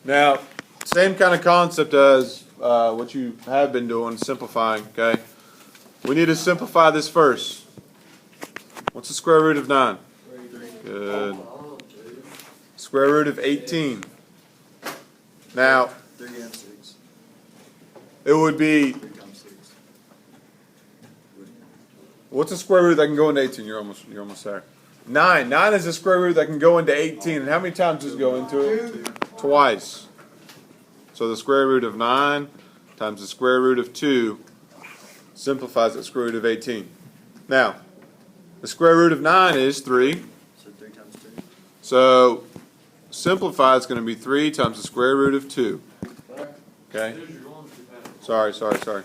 Now, same kind of concept as what you have been doing, simplifying, okay? We need to simplify this first. What's the square root of 9? Good. Square root of 18. Now, 3 and 6. it would be, 3 times 6. what's the square root that can go into 18? You're almost there. 9. 9 is the square root that can go into 18. And how many times does it go into it? Twice. So the square root of 9 times the square root of 2 simplifies the square root of 18. Now, the square root of 9 is 3. So 3 times 2. So simplify is going to be 3 times the square root of 2. Okay? Sorry. So 3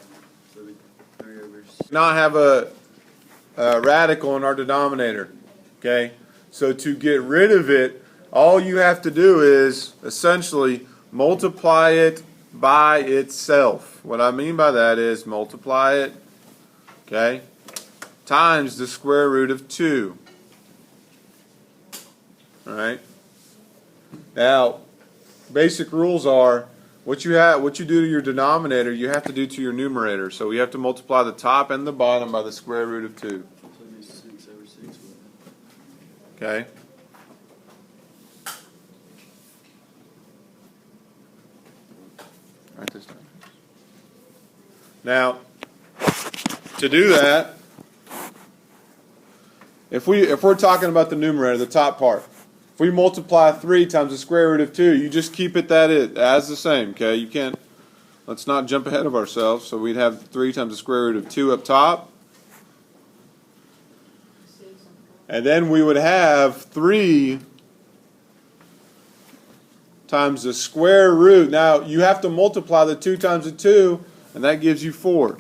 over 6. Not have a radical in our denominator. Okay? So to get rid of it, all you have to do is essentially multiply it by itself. What I mean by that is multiply it, okay, times the square root of 2. Alright? Now, basic rules are what you do to your denominator, you have to do to your numerator. So we have to multiply the top and the bottom by the square root of 2. So it'd be 6 over 6. Okay? Write this down. Now, to do that, if we're talking about the numerator, the top part, if we multiply 3 times the square root of 2, you just keep it as the same, okay? You can't, let's not jump ahead of ourselves. So we'd have 3 times the square root of 2 up top. And then we would have 3 times the square root. Now, you have to multiply the 2 times the 2, and that gives you 4.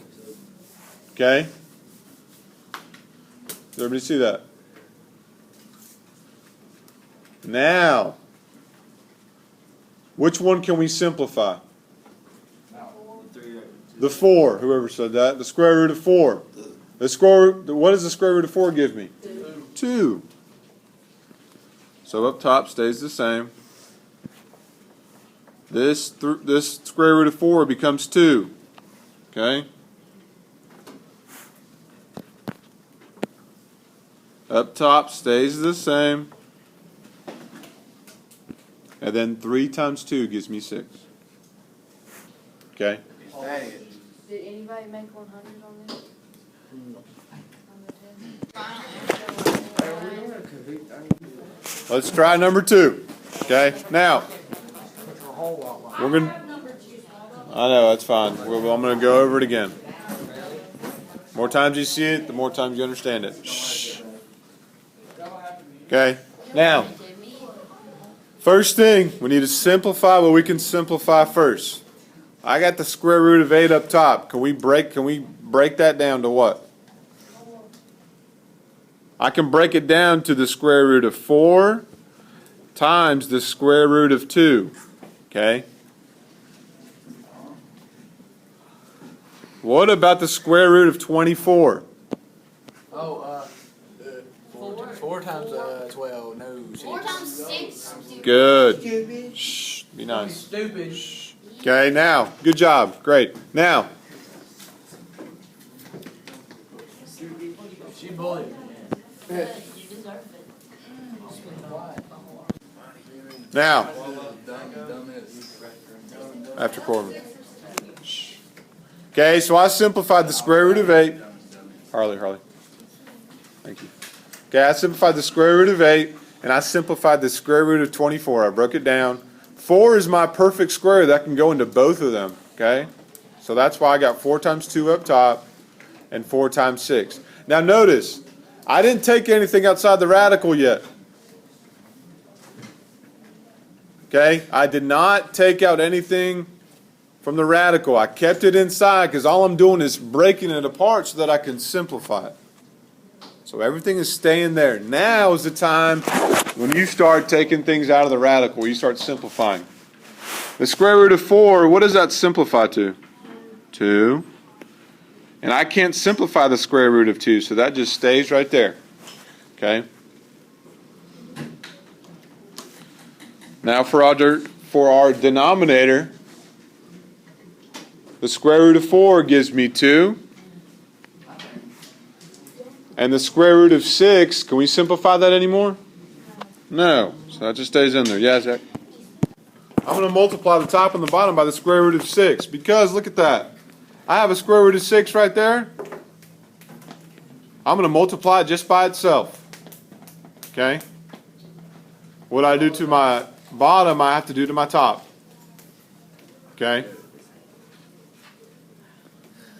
Okay? Does everybody see that? Now, which one can we simplify? The 4, whoever said that. The square root of 4. What does the square root of 4 give me? 2. So up top stays the same. This square root of 4 becomes 2. Okay? Up top stays the same. And then 3 times 2 gives me 6. Okay? Did anybody make 100 on this? Let's try number 2. Okay? Now, we're going to... I know, that's fine. I'm going to go over it again. The more times you see it, the more times you understand it. Shh. Okay? Now, first thing, we need to simplify what we can simplify first. I got the square root of 8 up top. Can we break that down to what? I can break it down to the square root of 4 times the square root of 2. Okay? What about the square root of 24? 4 times 12, no. 4 times 6. Good. Shh, be nice. Stupid. Okay, now, good job. Great. Now, She bullied me. Good, you deserve it. now, after Corbin. Okay, so I simplified the square root of 8. Harley. Thank you. Okay, I simplified the square root of 8, and I simplified the square root of 24. I broke it down. 4 is my perfect square. That can go into both of them. Okay? So that's why I got 4 times 2 up top and 4 times 6. Now notice, I didn't take anything outside the radical yet. Okay? I did not take out anything from the radical. I kept it inside because all I'm doing is breaking it apart so that I can simplify it. So everything is staying there. Now is the time when you start taking things out of the radical. You start simplifying. The square root of 4, what does that simplify to? 2. And I can't simplify the square root of 2, so that just stays right there. Okay? Now for our denominator, the square root of 4 gives me 2. And the square root of 6, can we simplify that anymore? No. So that just stays in there. Yeah, Zach? I'm going to multiply the top and the bottom by the square root of 6 because look at that. I have a square root of 6 right there. I'm going to multiply it just by itself. Okay? What I do to my bottom, I have to do to my top. Okay?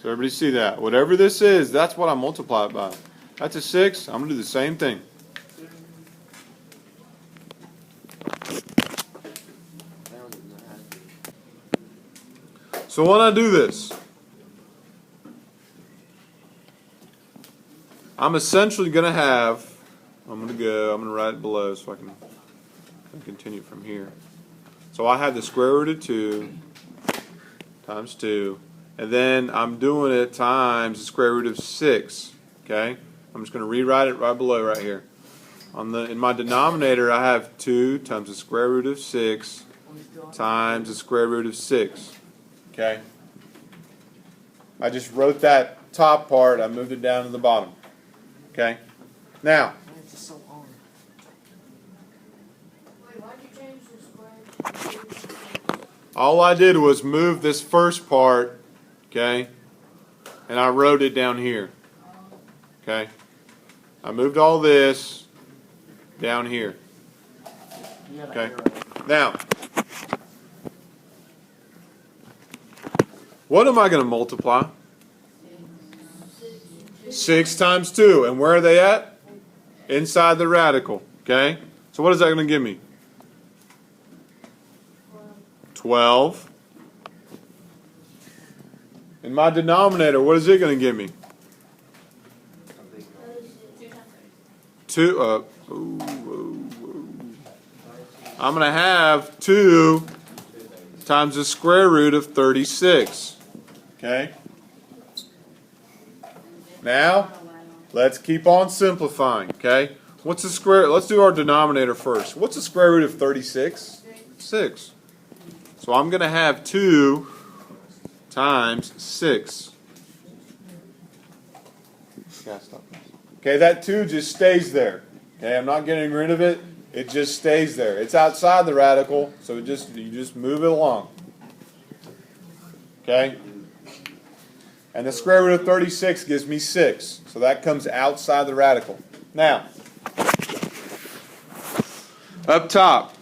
So everybody see that? Whatever this is, that's what I multiply it by. That's a 6. I'm going to do the same thing. So when I do this, I'm essentially going to have, I'm going to write it below so I can continue from here. So I have the square root of 2 times 2, and then I'm doing it times the square root of 6, okay? I'm just going to rewrite it right below right here. In my denominator, I have 2 times the square root of 6 times the square root of 6. Okay? I just wrote that top part. I moved it down to the bottom. Okay? Now. Wait, why'd you change the square? All I did was move this first part. Okay? And I wrote it down here. Okay? I moved all this down here. Okay? Now. What am I going to multiply? 6 times 2. And where are they at? Inside the radical. Okay? So what is that going to give me? 12. In my denominator, what is it going to give me? 2. I'm going to have 2 times the square root of 36. Okay? Now, let's keep on simplifying, okay? What's the square? Let's do our denominator first. What's the square root of 36? 6. So I'm going to have 2 times 6. Okay, that 2 just stays there. Okay, I'm not getting rid of it. It just stays there. It's outside the radical, so you just move it along. Okay? And the square root of 36 gives me 6. So that comes outside the radical. Now, up top.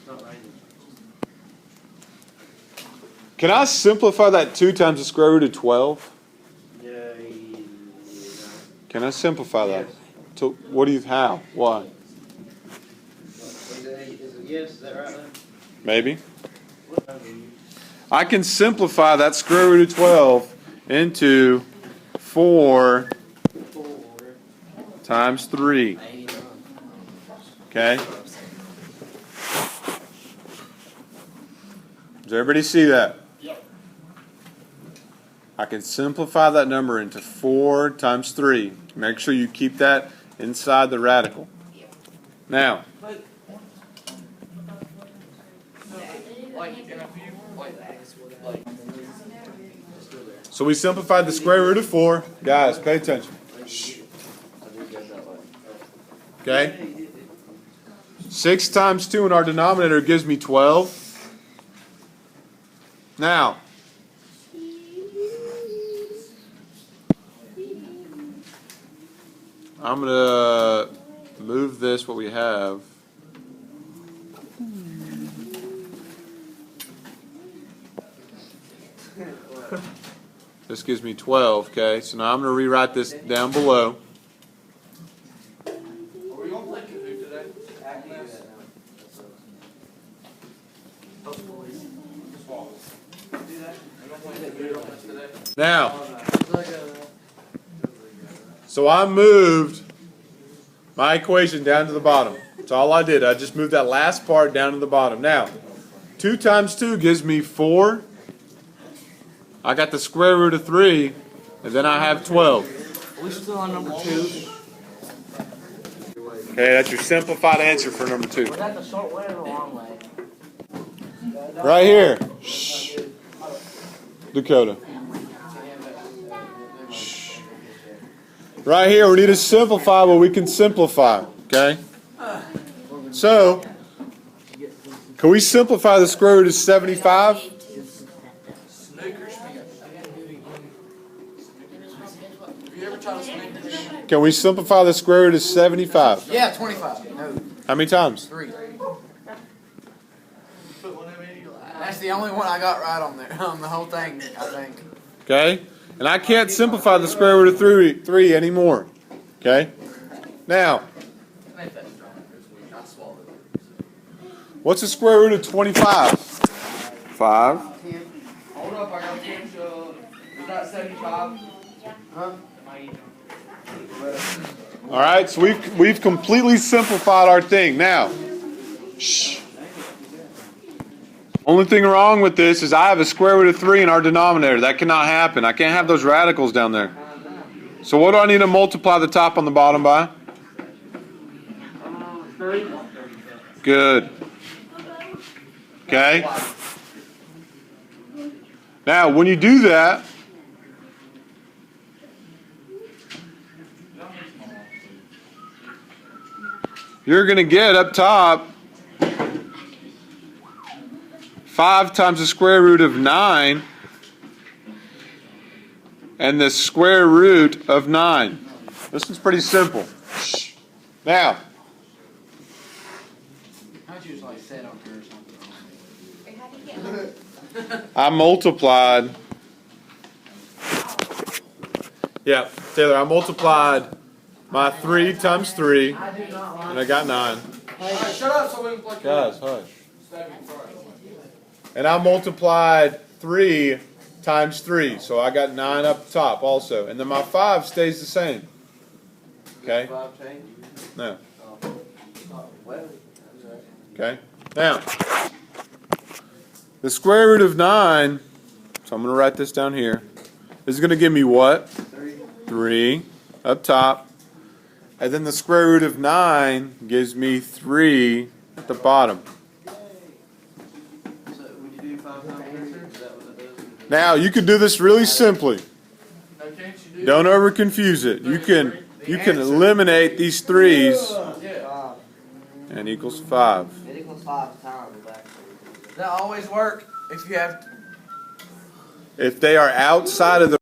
Can I simplify that 2 times the square root of 12? Yeah. Can I simplify that? So what do you, how? Why? Is it yes? Is that right now? Maybe. I can simplify that square root of 12 into 4 times 3. Okay? Does everybody see that? I can simplify that number into 4 times 3. Make sure you keep that inside the radical. Now, so we simplified the square root of 4. Guys, pay attention. Shh. Okay? 6 times 2 in our denominator gives me 12. Now, I'm going to move this, what we have. This gives me 12, okay? So now I'm going to rewrite this down below. Are we going to play Kahoot today? Now, so I moved my equation down to the bottom. That's all I did. I just moved that last part down to the bottom. Now, 2 times 2 gives me 4. I got the square root of 3, and then I have 12. Are we still on number 2? Okay, that's your simplified answer for number 2. Was that the short way or the long way? Right here. Shh. Dakota. Shh. Right here, we need to simplify what we can simplify. Okay? So, can we simplify the square root of 75? Snickers. Have you ever tried a Snickers? Can we simplify the square root of 75? Yeah, 25. No, How many times? 3. Put one of them in your lap. That's the only one I got right on there on the whole thing, I think. Okay? And I can't simplify the square root of 3 anymore. Okay? Now, what's the square root of 25? 5. Hold up, I got 10, so is that 75? All right, so we've completely simplified our thing. Now, shh. Only thing wrong with this is I have a square root of 3 in our denominator. That cannot happen. I can't have those radicals down there. So what do I need to multiply the top and the bottom by? 3. Good. Okay? Now, when you do that, you're going to get up top 5 times the square root of 9 and the square root of 9. This is pretty simple. Now, How'd you just like set on her or something? I multiplied. Yeah, Taylor, I multiplied my 3 times 3, and I got 9. Alright, shut up so we can play. Guys, hush. Stab you first. And I multiplied 3 times 3, so I got 9 up top also. And then my 5 stays the same. Okay? 5 change? No. Well, Okay? Now, the square root of 9, so I'm going to write this down here, is going to give me what? 3 up top. And then the square root of 9 gives me 3 at the bottom. so would you do 5 times 3? Is that what it does? Now, you can do this really simply. Now, can't you do Don't over confuse it. You can eliminate these 3's Yeah. and equals 5. It equals 5 times, actually. Does that always work if you have If they are outside of the